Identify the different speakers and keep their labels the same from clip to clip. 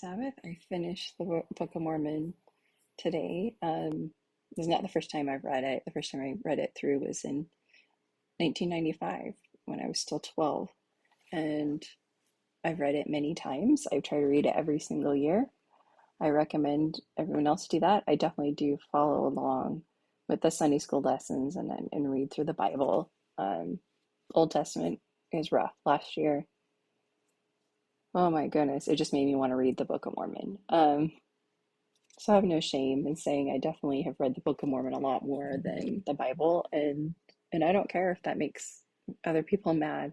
Speaker 1: Sabbath. I finished the Book of Mormon today. This is not the first time I've read it. The first time I read it through was in 1995 when I was still 12. And I've read it many times. I try to read it every single year. I recommend everyone else do that. I definitely do follow along with the Sunday school lessons and read through the Bible. Old Testament is rough. Last year, oh my goodness, it just made me want to read the Book of Mormon. So I have no shame in saying I definitely have read the Book of Mormon a lot more than the Bible, and I don't care if that makes other people mad.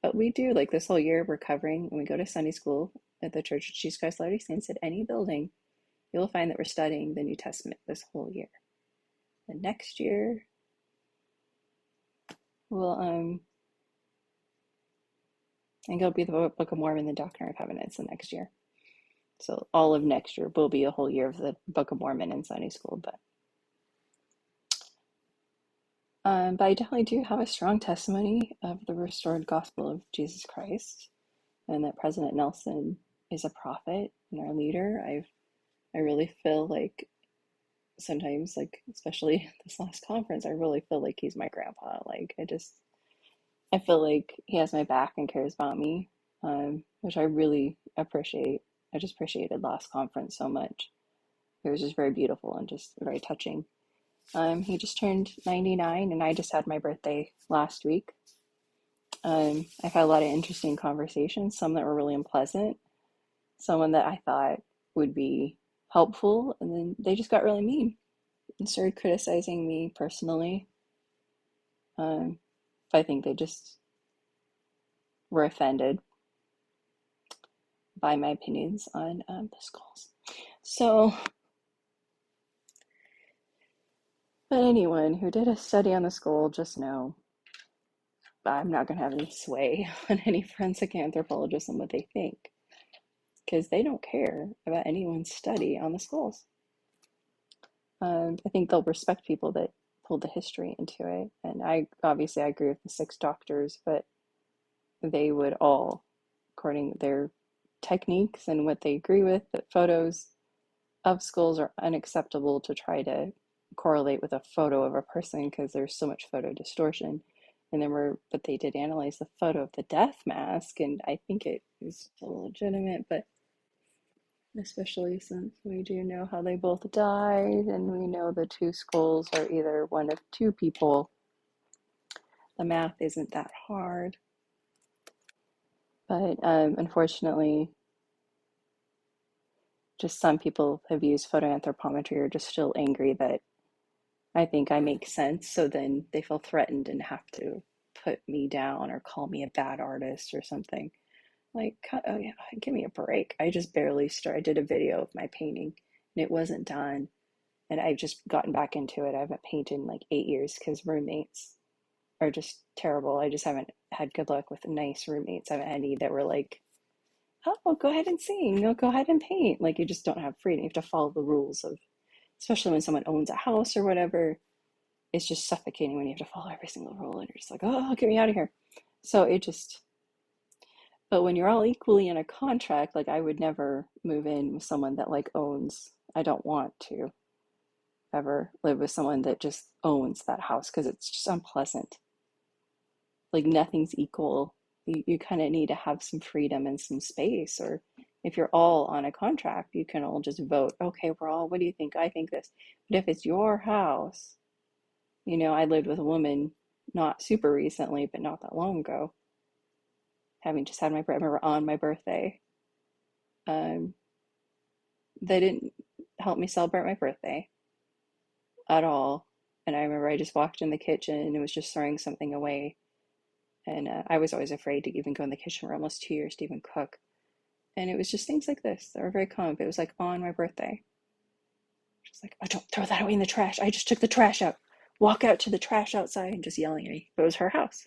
Speaker 1: But we do, like this whole year we're covering when we go to Sunday school at the Church of Jesus Christ of Latter-day Saints at any building, you'll find that we're studying the New Testament this whole year. And next year we'll I think it'll be the Book of Mormon, the Doctrine and Covenants the next year. So all of next year will be a whole year of the Book of Mormon in Sunday school, but I definitely do have a strong testimony of the restored gospel of Jesus Christ, and that President Nelson is a prophet and our leader. I really feel like sometimes, like especially this last conference, I really feel like he's my grandpa. Like I feel like he has my back and cares about me, which I really appreciate. I just appreciated last conference so much. It was just very beautiful and just very touching. He just turned 99, and I just had my birthday last week. I've had a lot of interesting conversations, some that were really unpleasant, someone that I thought would be helpful, and then they just got really mean and started criticizing me personally. I think they just were offended by my opinions on the schools. So, but anyone who did a study on the school, just know I'm not going to have any sway on any forensic anthropologists and what they think, because they don't care about anyone's study on the schools. I think they'll respect people that pulled the history into it. And I agree with the 6 doctors, but they would all, according to their techniques and what they agree with, that photos of skulls are unacceptable to try to correlate with a photo of a person because there's so much photo distortion. But they did analyze the photo of the death mask, and I think it is still legitimate, but especially since we do know how they both died, and we know the 2 skulls are either one of 2 people. The math isn't that hard. But unfortunately, just some people have used photoanthropometry are just still angry that I think I make sense, so then they feel threatened and have to put me down or call me a bad artist or something. Like, oh yeah, give me a break. I just barely started. I did a video of my painting and it wasn't done. And I've just gotten back into it. I haven't painted in like 8 years because roommates are just terrible. I just haven't had good luck with nice roommates. I haven't had any that were like, oh, well, go ahead and sing. Go ahead and paint. Like, you just don't have freedom. You have to follow the rules of, especially when someone owns a house or whatever. It's just suffocating when you have to follow every single rule and you're just like, oh, get me out of here. So but when you're all equally in a contract, like I would never move in with someone that like owns, I don't want to ever live with someone that just owns that house because it's just unpleasant. Like nothing's equal. You kind of need to have some freedom and some space. Or if you're all on a contract, you can all just vote, okay, we're all, what do you think? I think this. But if it's your house, I lived with a woman not super recently, but not that long ago, having just had on my birthday. They didn't help me celebrate my birthday at all. And I remember I just walked in the kitchen and was just throwing something away. And I was always afraid to even go in the kitchen for almost 2 years to even cook. And it was just things like this that were very common. But it was like on my birthday. Just like, oh, don't throw that away in the trash. I just took the trash out. Walk out to the trash outside and just yelling at me. But it was her house.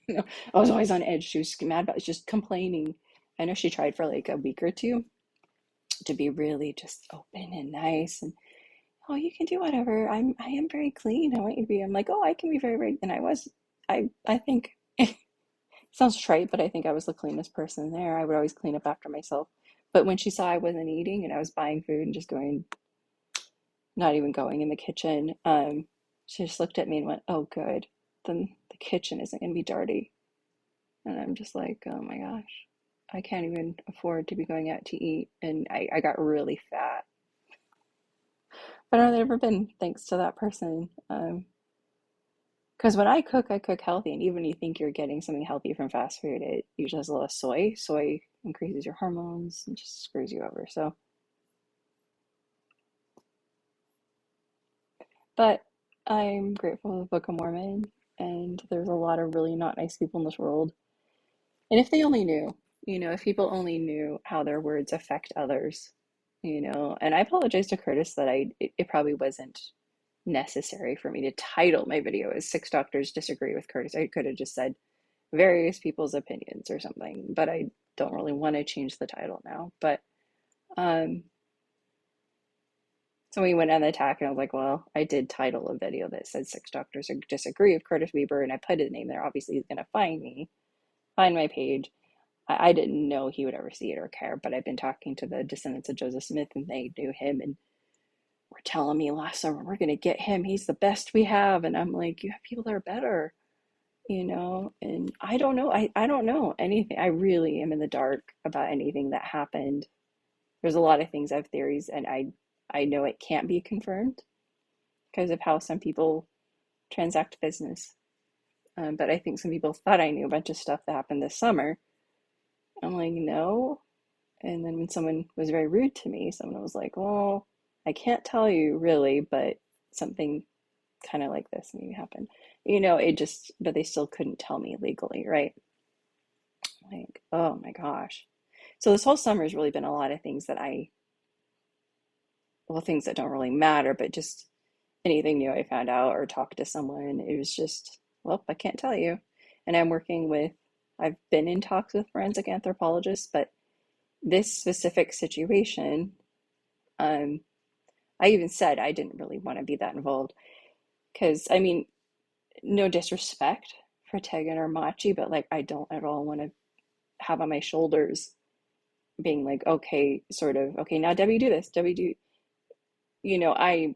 Speaker 1: I was always on edge. She was mad about it, just complaining. I know she tried for like a week or 2 to be really just open and nice and, oh, you can do whatever. I am very clean. I want you to be. I'm like, oh, I can be very, very. And I think Sounds trite, but I think I was the cleanest person there. I would always clean up after myself. But when she saw I wasn't eating and I was buying food and just going, not even going in the kitchen, she just looked at me and went, "Oh, good. Then the kitchen isn't going to be dirty." And I'm just like, oh my gosh, I can't even afford to be going out to eat. And I got really fat. But I've never been thanks to that person. Because when I cook healthy. And even when you think you're getting something healthy from fast food, it usually has a lot of soy. Soy increases your hormones and just screws you over. So, but I'm grateful for the Book of Mormon. And there's a lot of really not nice people in this world. And if they only knew, if people only knew how their words affect others, and I apologize to Curtis that it probably wasn't necessary for me to title my video as Six Doctors Disagree with Curtis. I could have just said various people's opinions or something, but I don't really want to change the title now. But um, so we went on the attack, and I was like, well, I did title a video that said Six Doctors Disagree with Curtis Weber, and I put his name there. Obviously, he's going to find me, find my page. I didn't know he would ever see it or care, but I've been talking to the descendants of Joseph Smith, and they knew him and were telling me last summer, we're going to get him. He's the best we have. And I'm like, you have people that are better, and I don't know. I don't know anything. I really am in the dark about anything that happened. There's a lot of things I have theories, and I know it can't be confirmed because of how some people transact business. But I think some people thought I knew a bunch of stuff that happened this summer. I'm like, no. And then when someone was very rude to me, someone was like, well, I can't tell you really, but something kind of like this maybe happened. It just, but they still couldn't tell me legally, right? Like, oh my gosh. So this whole summer has really been a lot of things that well, things that don't really matter, but just anything new I found out or talked to someone, it was just, well, I can't tell you. And I've been in talks with forensic anthropologists, but this specific situation, um, I even said I didn't really want to be that involved because, I mean, no disrespect for Tegan or Machi, but like, I don't at all want to have on my shoulders being like, okay, sort of, okay, now Debbie, do this, Debbie, do, I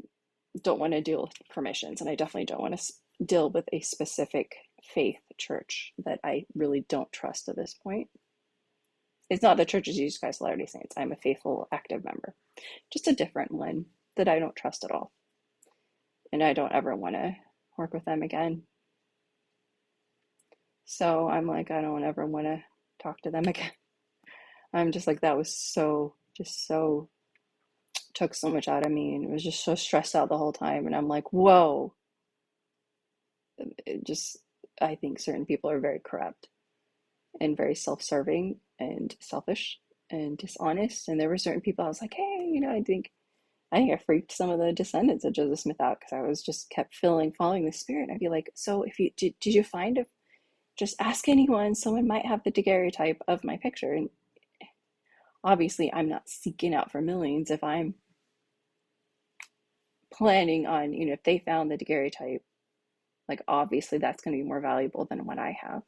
Speaker 1: don't want to deal with permissions, and I definitely don't want to deal with a specific faith church that I really don't trust at this point. It's not the Church of Jesus Christ of Latter-day Saints. I'm a faithful, active member, just a different one that I don't trust at all. And I don't ever want to work with them again. So I'm like, I don't ever want to talk to them again. I'm just like, that was just so, took so much out of me, and it was just so stressed out the whole time. And I'm like, whoa. It just, I think certain people are very corrupt and very self-serving and selfish and dishonest. And there were certain people I was like, hey, I think I freaked some of the descendants of Joseph Smith out because I was just kept following the spirit. I'd be like, so if you did you find a, just ask anyone, someone might have the daguerreotype of my picture. And obviously I'm not seeking out for millions. If I'm planning on, if they found the daguerreotype, like obviously that's going to be more valuable than what I have.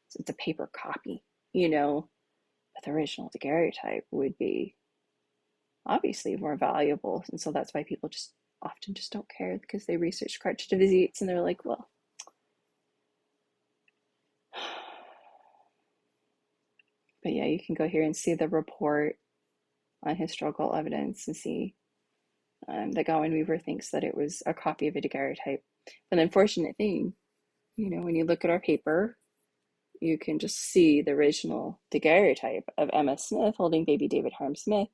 Speaker 1: So it's a paper copy, but the original daguerreotype would be obviously more valuable. And so that's why people just often just don't care, because they research cartridge visites and they're like, well, but yeah, you can go here and see the report on historical evidence and see that Gowan Weaver thinks that it was a copy of a daguerreotype. But the unfortunate thing, when you look at our paper, you can just see the original daguerreotype of Emma Smith holding baby David Harm Smith,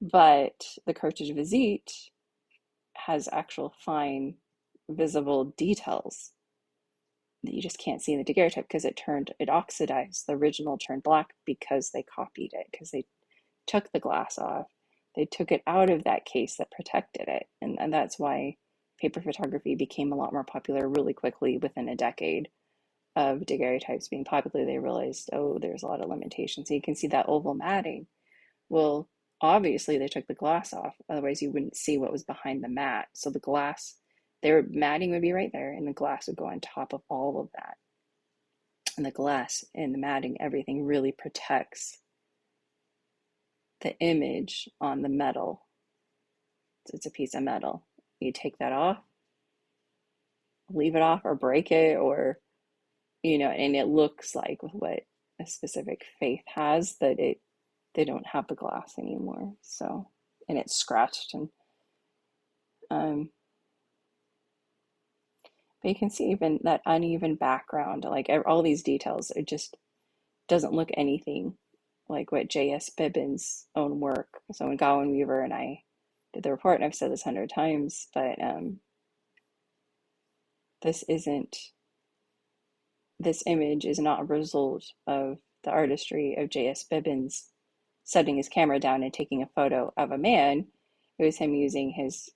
Speaker 1: but the cartridge visite has actual fine visible details that you just can't see in the daguerreotype because it oxidized. The original turned black because they copied it, because they took the glass off. They took it out of that case that protected it. And that's why paper photography became a lot more popular really quickly within a decade of daguerreotypes being popular. They realized, oh, there's a lot of limitations. So you can see that oval matting. Well, obviously they took the glass off. Otherwise you wouldn't see what was behind the mat. So the glass, their matting would be right there and the glass would go on top of all of that. And the glass and the matting, everything really protects the image on the metal. It's a piece of metal. You take that off, leave it off, or break it, or, and it looks like with what a specific faith has that they don't have the glass anymore. So, and it's scratched, and um, but you can see even that uneven background, like all these details. It just doesn't look anything like what J.S. Bibbins' own work. So when Gowan Weaver and I did the report, and I've said this 100 times, but this isn't. This image is not a result of the artistry of J.S. Bibbins setting his camera down and taking a photo of a man. It was him using his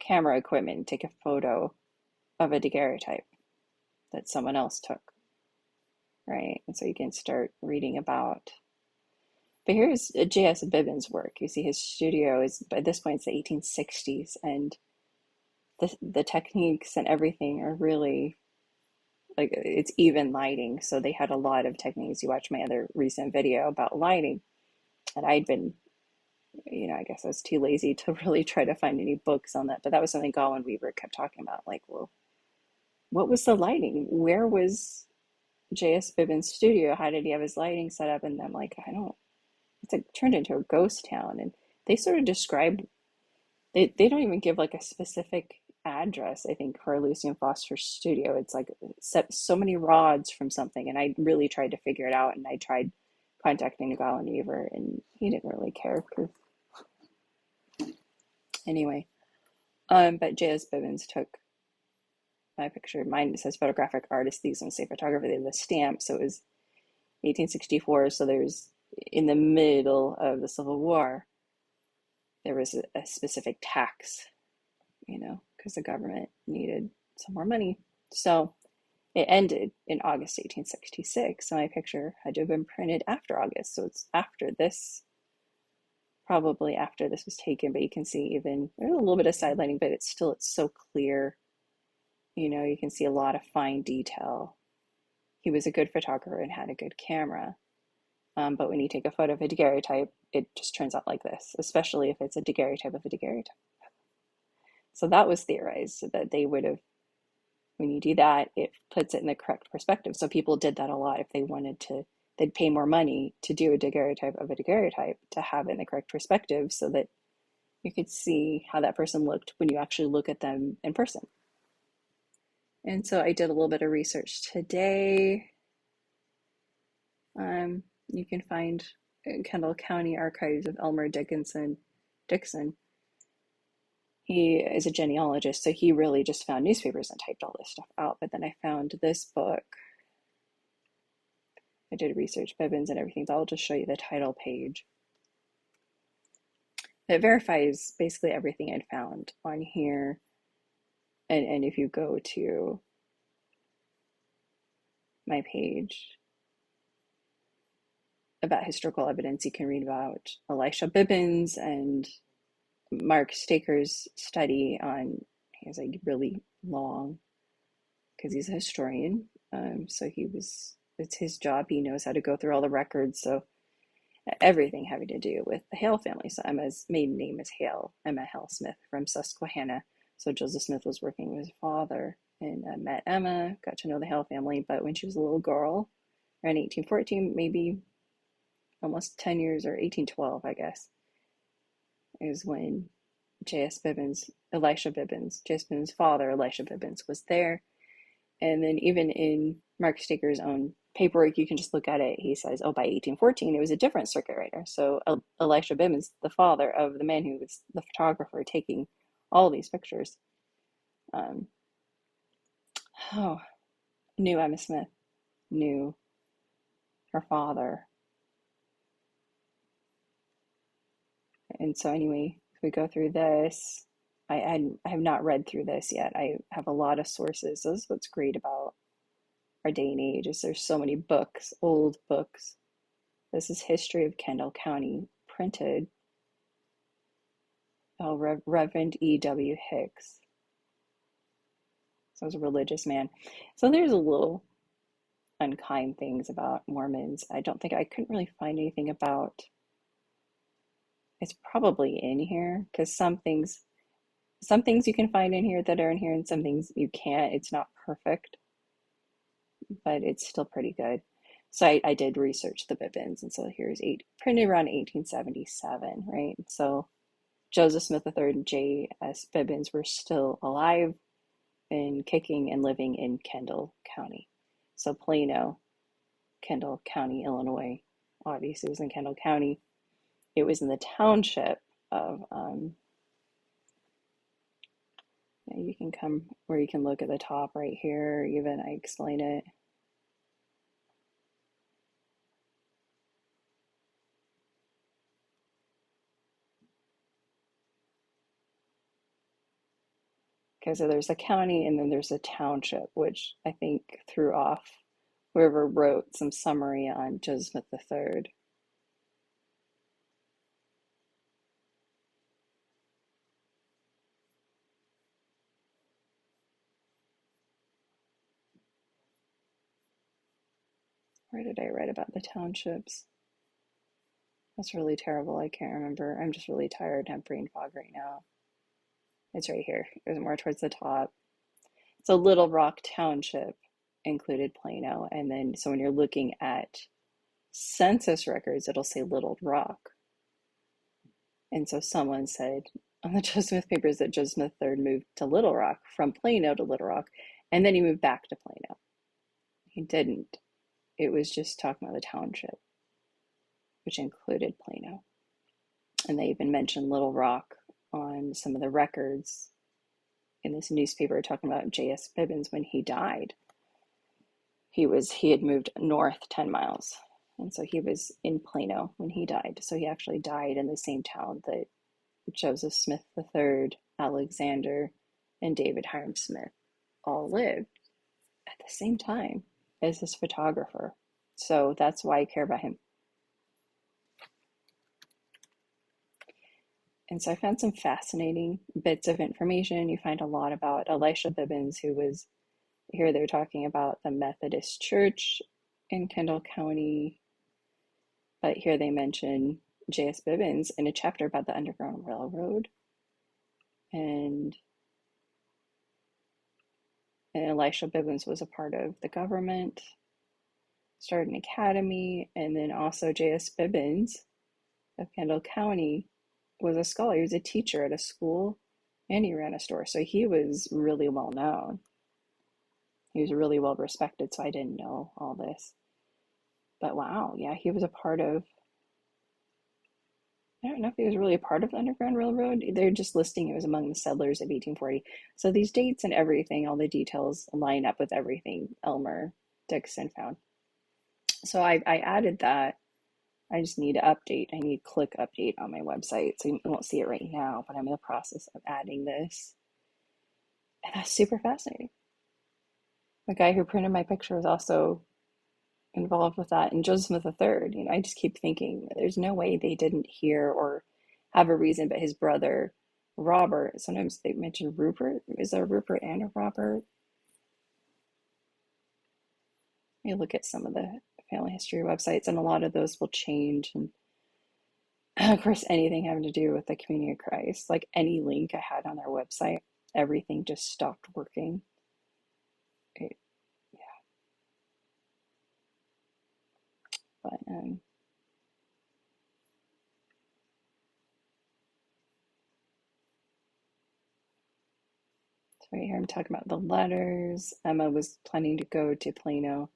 Speaker 1: camera equipment to take a photo of a daguerreotype that someone else took, right? And so you can start reading about. But here's J.S. Bibbins' work. You see his studio is, by this point, it's the 1860s, and the techniques and everything are really, like, it's even lighting. So they had a lot of techniques. You watch my other recent video about lighting, and I'd been, I guess I was too lazy to really try to find any books on that, but that was something Gowan Weaver kept talking about. Like, well, what was the lighting? Where was J.S. Bibbins' studio? How did he have his lighting set up? And I'm like, it's like turned into a ghost town. And they sort of describe, they don't even give like a specific address, I think, for Lucian Foster's studio. It's like so many rods from something. And I really tried to figure it out. And I tried contacting Gowan Weaver, and he didn't really care. Anyway, but J.S. Bibbins took my picture. Mine says photographic artist. These ones say photographer. They have the stamp. So it was 1864. So there's, in the middle of the Civil War, there was a specific tax, because the government needed some more money. So it ended in August 1866. So my picture had to have been printed after August. So it's after this, probably after this was taken. But you can see even there's a little bit of side lighting, but it's so clear. You can see a lot of fine detail. He was a good photographer and had a good camera. But when you take a photo of a daguerreotype, it just turns out like this, especially if it's a daguerreotype of a daguerreotype. So that was theorized, so that they would have, when you do that, it puts it in the correct perspective. So people did that a lot. If they wanted to, they'd pay more money to do a daguerreotype of a daguerreotype to have it in the correct perspective, so that you could see how that person looked when you actually look at them in person. And so I did a little bit of research today. You can find Kendall County Archives of Elmer Dixon. He is a genealogist, so he really just found newspapers and typed all this stuff out. But then I found this book. I did research Bibbins and everything, but I'll just show you the title page. It verifies basically everything I'd found on here. And if you go to my page about historical evidence, you can read about Elisha Bibbins and Mark Staker's study on, he was like really long because he's a historian. So it's his job. He knows how to go through all the records. So everything having to do with the Hale family. So Emma's maiden name is Hale, Emma Hale Smith from Susquehanna. So Joseph Smith was working with his father, and met Emma, got to know the Hale family. But when she was a little girl, around 1814, maybe almost 10 years, or 1812, I guess, is when J.S. Bibbins, Elisha Bibbins, J.S. Bibbins' father, Elisha Bibbins, was there. And then even in Mark Staker's own paperwork, you can just look at it. He says, by 1814, it was a different circuit rider. So Elisha Bibbins, the father of the man who was the photographer taking all these pictures, knew Emma Smith, knew her father. And so anyway, we go through this. I have not read through this yet. I have a lot of sources. This is what's great about our day and age, is there's so many books, old books. This is History of Kendall County, printed by Reverend E.W. Hicks. So I was a religious man. So there's a little unkind things about Mormons. I couldn't really find anything about, it's probably in here because some things you can find in here that are in here and some things you can't. It's not perfect, but it's still pretty good. So I did research the Bibbins, and so here's printed around 1877, right? So Joseph Smith III and J.S. Bibbins were still alive and kicking and living in Kendall County. So Plano, Kendall County, Illinois. Obviously, it was in Kendall County. It was in the township of, you can come where you can look at the top right here, even I explain it. Okay, so there's a county and then there's a township, which I think threw off whoever wrote some summary on Joseph Smith III. Where did I write about the townships? That's really terrible. I can't remember. I'm just really tired and have brain fog right now. It's right here. It was more towards the top. So Little Rock Township included Plano. And then, so when you're looking at census records, it'll say Little Rock. And so someone said on the Joseph Smith papers that Joseph Smith III moved to Little Rock from Plano to Little Rock, and then he moved back to Plano. He didn't. It was just talking about the township, which included Plano. And they even mentioned Little Rock on some of the records in this newspaper talking about J.S. Bibbins when he died. He had moved north 10 miles. And so he was in Plano when he died. So he actually died in the same town that Joseph Smith III, Alexander, and David Hiram Smith all lived at the same time as this photographer. So that's why I care about him. And so I found some fascinating bits of information. You find a lot about Elisha Bibbins, who was here. They're talking about the Methodist Church in Kendall County. But here they mention J.S. Bibbins in a chapter about the Underground Railroad. And Elisha Bibbins was a part of the government, started an academy, and then also J.S. Bibbins of Kendall County was a scholar. He was a teacher at a school, and he ran a store. So he was really well known. He was really well respected, so I didn't know all this. But wow, yeah, he was a part of, I don't know if he was really a part of the Underground Railroad. They're just listing it was among the settlers of 1840. So these dates and everything, all the details line up with everything Elmer Dixon found. So I added that. I just need to update. I need click update on my website. So you won't see it right now, but I'm in the process of adding this. And that's super fascinating. The guy who printed my picture is also involved with that. And Joseph Smith III, I just keep thinking there's no way they didn't hear or have a reason, but his brother, Robert, sometimes they mention Rupert. Is there a Rupert and a Robert? You look at some of the family history websites, and a lot of those will change. And of course, anything having to do with the Community of Christ, like any link I had on their website, everything just stopped working. Yeah. But so right here I'm talking about the letters. Emma was planning to go to Plano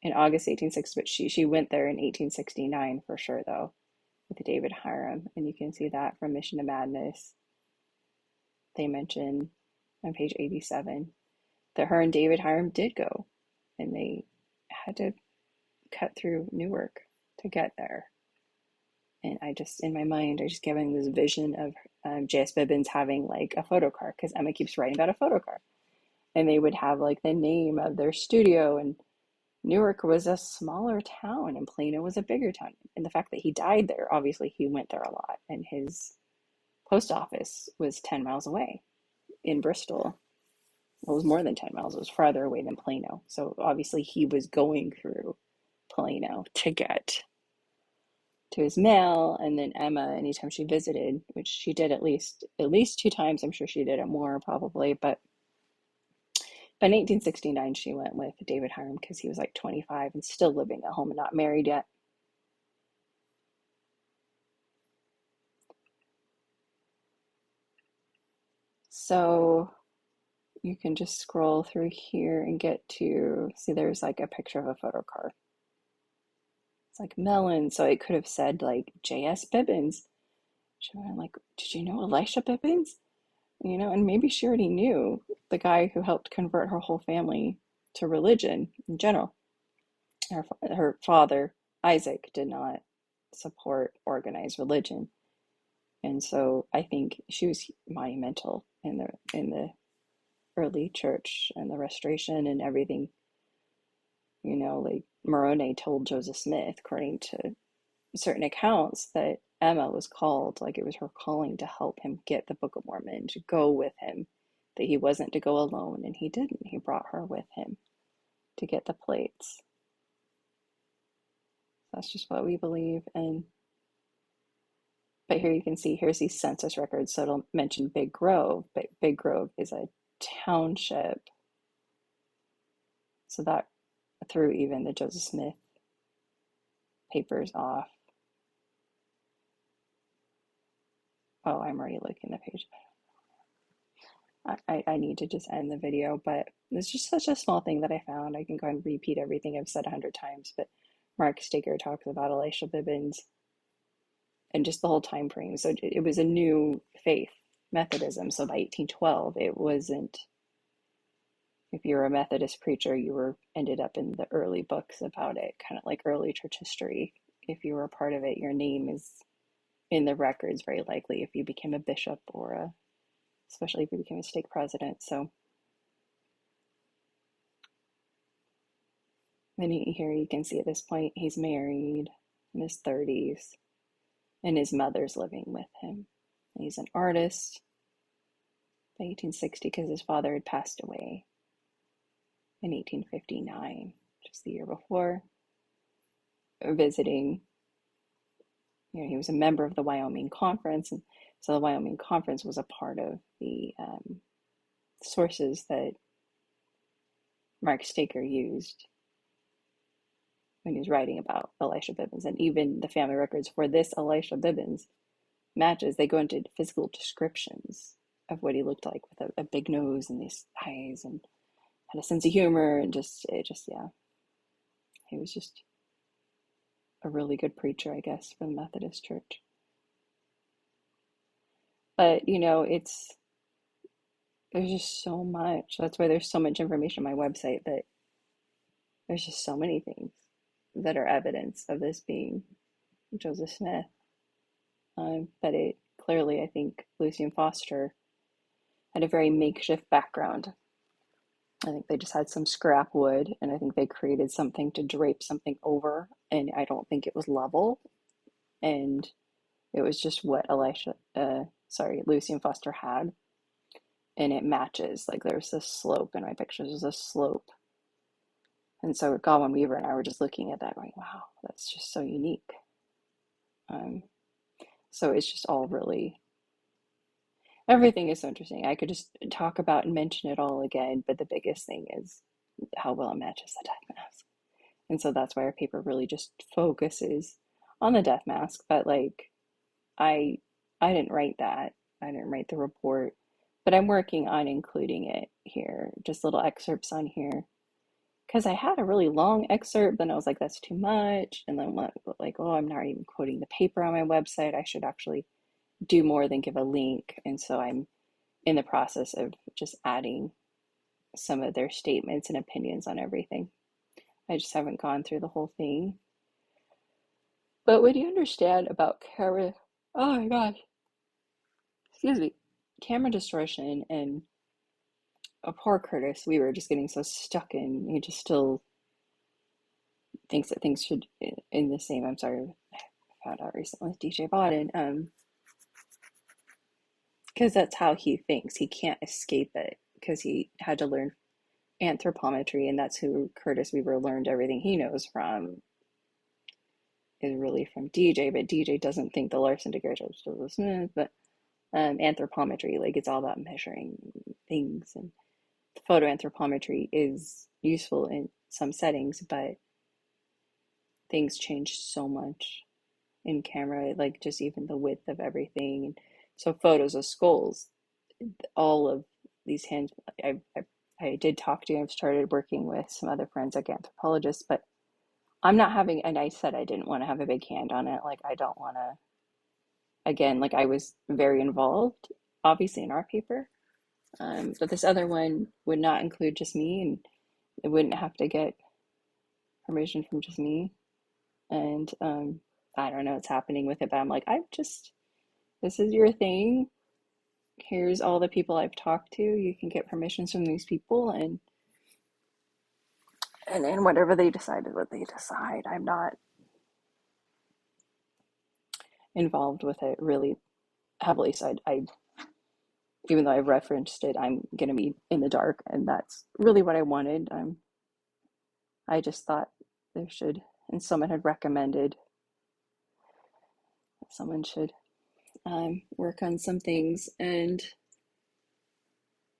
Speaker 1: in August 1860, but she went there in 1869 for sure, though, with David Hiram. And you can see that from Mission to Madness. They mention on page 87 that her and David Hiram did go, and they had to cut through Newark to get there. And in my mind, I just getting this vision of J.S. Bibbins having like a photo car, because Emma keeps writing about a photo car. And they would have like the name of their studio, and Newark was a smaller town and Plano was a bigger town. And the fact that he died there, obviously he went there a lot, and his post office was 10 miles away in Bristol. well, it was more than 10 miles. It was farther away than Plano. So obviously he was going through Plano to get to his mail. And then Emma, anytime she visited, which she did at least 2 times, I'm sure she did it more probably, but by 1869 she went with David Hiram because he was like 25 and still living at home and not married yet. So you can just scroll through here and get to see there's like a picture of a photo card. It's like melon, so it could have said like J.S. Bibbins. She went like, did you know Elisha Bibbins? And maybe she already knew the guy who helped convert her whole family to religion in general. Her father, Isaac, did not support organized religion. And so I think she was monumental in the early church and the restoration and everything. Like Moroni told Joseph Smith, according to certain accounts, that Emma was called, like it was her calling to help him get the Book of Mormon, to go with him, that he wasn't to go alone, and he didn't. He brought her with him to get the plates. That's just what we believe. But here you can see, here's these census records. So it'll mention Big Grove, but Big Grove is a township. So that threw even the Joseph Smith papers off. Oh, I'm already looking at the page. I need to just end the video, but it's just such a small thing that I found. I can go and repeat everything I've said 100 times, but Mark Staker talks about Elisha Bibbins and just the whole time frame. So it was a new faith, Methodism. So by 1812, it wasn't, if you were a Methodist preacher, you were ended up in the early books about it, kind of like early church history. If you were a part of it, your name is in the records, very likely, if you became a bishop or especially if you became a stake president. So then here you can see at this point, he's married in his 30s and his mother's living with him. And he's an artist by 1860 because his father had passed away in 1859, just the year before, visiting. He was a member of the Wyoming Conference, and so the Wyoming Conference was a part of the sources that Mark Staker used when he was writing about Elisha Bibbins. And even the family records for this Elisha Bibbins matches, they go into physical descriptions of what he looked like with a big nose and these eyes and had a sense of humor and yeah. He was just a really good preacher, I guess, for the Methodist Church. But, there's just so much. That's why there's so much information on my website, that there's just so many things that are evidence of this being Joseph Smith. But it clearly, I think Lucy and Foster had a very makeshift background. I think they just had some scrap wood, and I think they created something to drape something over, and I don't think it was level. And it was just what Lucy and Foster had, and it matches. Like there's this slope in my pictures, there's a slope. And so Godwin Weaver and I were just looking at that going, wow, that's just so unique. So it's just all really, everything is so interesting. I could just talk about and mention it all again, but the biggest thing is how well it matches the death mask. And so that's why our paper really just focuses on the death mask. But like, I didn't write that. I didn't write the report, but I'm working on including it here, just little excerpts on here. Because I had a really long excerpt, then I was like, that's too much. And then like, oh, I'm not even quoting the paper on my website. I should actually do more than give a link. And so I'm in the process of just adding some of their statements and opinions on everything. I just haven't gone through the whole thing. But what do you understand about camera? Oh my gosh. Excuse me. Camera distortion and poor Curtis, we were just getting so stuck in, he just still thinks that things should in the same. I'm sorry, I found out recently with DJ Bodden, because that's how he thinks. He can't escape it because he had to learn anthropometry, and that's who Curtis Weaver learned everything he knows from, is really from DJ, but DJ doesn't think the Larson daguerreotype was smooth, but anthropometry, like it's all about measuring things, and photoanthropometry is useful in some settings, but things change so much in camera, like just even the width of everything. So photos of skulls, all of these hands, I did talk to, I've started working with some other forensic anthropologists, but I'm not having, and I said I didn't want to have a big hand on it. Like, I don't want to, again, like I was very involved, obviously, in our paper. But this other one would not include just me, and it wouldn't have to get permission from just me. And I don't know what's happening with it, but I'm like, this is your thing. Here's all the people I've talked to. You can get permissions from these people, and then whatever they decide is what they decide. I'm not involved with it really heavily, so I even though I've referenced it, I'm gonna be in the dark, and that's really what I wanted. I just thought there should, and someone had recommended that someone should work on some things and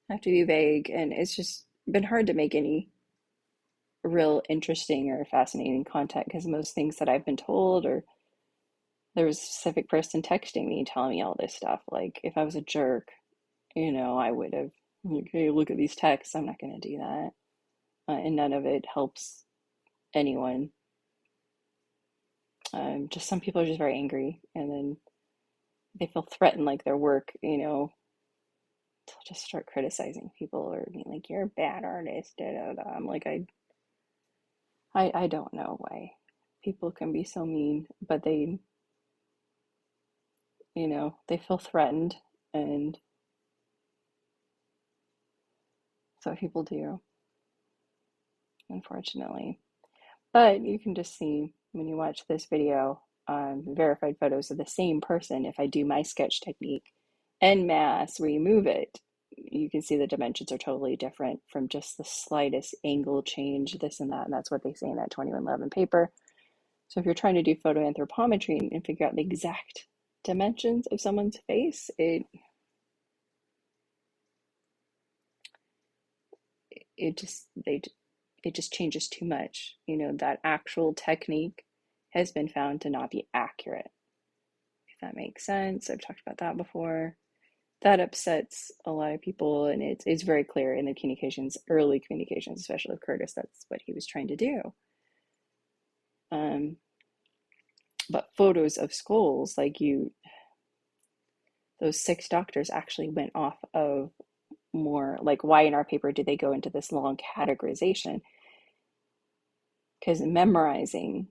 Speaker 1: have to be vague, and it's just been hard to make any real interesting or fascinating content, because most things that I've been told, or there was a specific person texting me telling me all this stuff. Like, if I was a jerk, I would have, like, hey, look at these texts. I'm not going to do that. And none of it helps anyone. Just some people are just very angry, and then they feel threatened, like their work, they'll just start criticizing people or being like, you're a bad artist. Da, da, da. I'm like, I don't know why people can be so mean, but they feel threatened, and so people do, unfortunately. But you can just see when you watch this video, verified photos of the same person. If I do my sketch technique en masse where you move it, you can see the dimensions are totally different from just the slightest angle change, this and that. And that's what they say in that 2111 paper. So if you're trying to do photoanthropometry and figure out the exact dimensions of someone's face, it just changes too much. That actual technique has been found to not be accurate, if that makes sense. I've talked about that before. That upsets a lot of people, and it's very clear in the communications, early communications, especially with Curtis, that's what he was trying to do. But photos of skulls, like those 6 doctors actually went off of more, like, why in our paper did they go into this long categorization? Because memorizing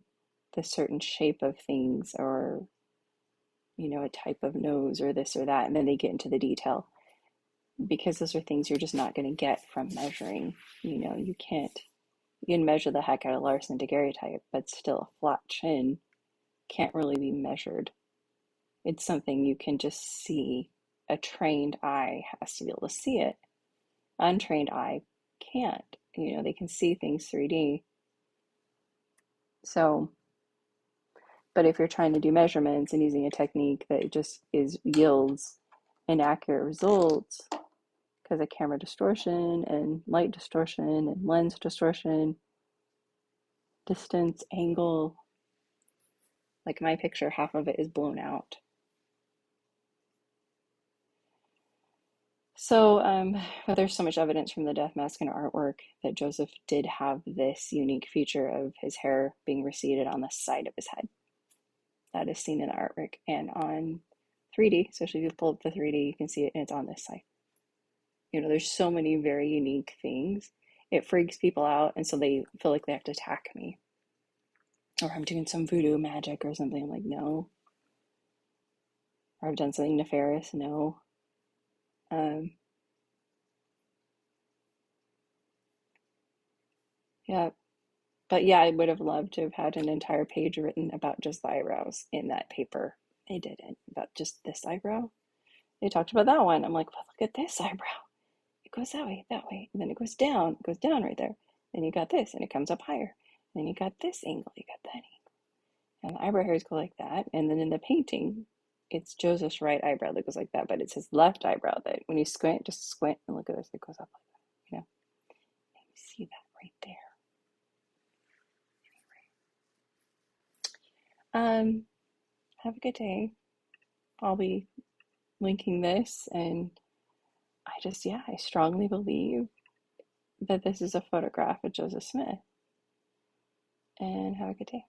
Speaker 1: the certain shape of things, or a type of nose or this or that, and then they get into the detail, because those are things you're just not going to get from measuring. You can measure the heck out of Larson daguerreotype, but still a flat chin can't really be measured. It's something you can just see. A trained eye has to be able to see it. Untrained eye can't. They can see things 3D. So, but if you're trying to do measurements and using a technique that just yields inaccurate results because of camera distortion and light distortion and lens distortion, distance, angle, like my picture, half of it is blown out. So, but there's so much evidence from the death mask and artwork that Joseph did have this unique feature of his hair being receded on the side of his head. That is seen in the artwork and on 3D. Especially if you pull up the 3D, you can see it, and it's on this side. There's so many very unique things. It freaks people out, and so they feel like they have to attack me, or I'm doing some voodoo magic or something. I'm like, no. Or I've done something nefarious. No. Yeah, but yeah, I would have loved to have had an entire page written about just the eyebrows in that paper. They didn't, about just this eyebrow. They talked about that one. I'm like, but look at this eyebrow. goes that way, and then it goes down right there. Then you got this, and it comes up higher. And then you got this angle, you got that angle. And the eyebrow hairs go like that. And then in the painting, it's Joseph's right eyebrow that goes like that, but it's his left eyebrow that when you squint, just squint and look at this, it goes up like that, you know? And you see that right there. Have a good day. I'll be linking this, and I strongly believe that this is a photograph of Joseph Smith. And have a good day.